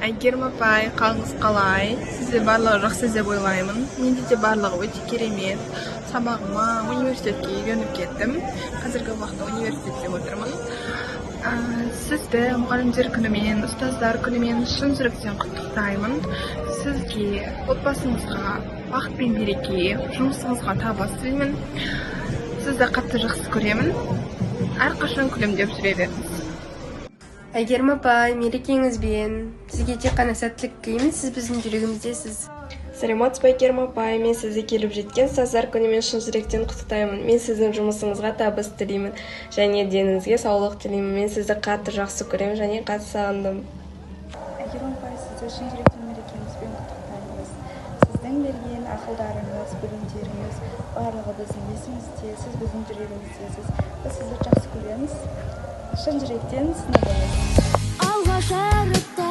Әйгерім апай, қалыңыз қалай? Сізде барлығы жақсы деп ойлаймын. Менде де барлығы өте керемет. Сабағыма университетке үйреніп кеттім. Қазіргі уақытта университетте отырмын. Сізді мұғалімдер күнімен, ұстаздар күнімен шын жүректен құттықтаймын. Сізге, отбасыңызға бақыт пен береке, жұмысыңызға табыс тілеймін. Сізді қатты жақсы көремін. Әрқашан күлімдеп жүре беріңіз. Әйгерім апай, мерекеңізбен. Сізге тек қана сәттілік тілеймін, сіз біздің жүрегіміздесіз. Саламатсыз ба, Әйгерім апай, мен сізге келіп жеткен ұстаздар күнімен шын жүректен құттықтаймын. Мен сіздің жұмысыңызға табыс тілеймін және деніңізге саулық тілеймін. Мен сізді қатты жақсы көремін және қатты сағындым. Әйгерім апай, сізді шын жүректен мерекеңізбен құттықтаймыз. Сіздің берген ақылдарыңыз, білімдеріңіз барлығы біздің есімізде, сіз біздің жүрегіміздесіз. Біз сізді жақсы көреміз. Шын жүректен сынабымыз. Алға жарықта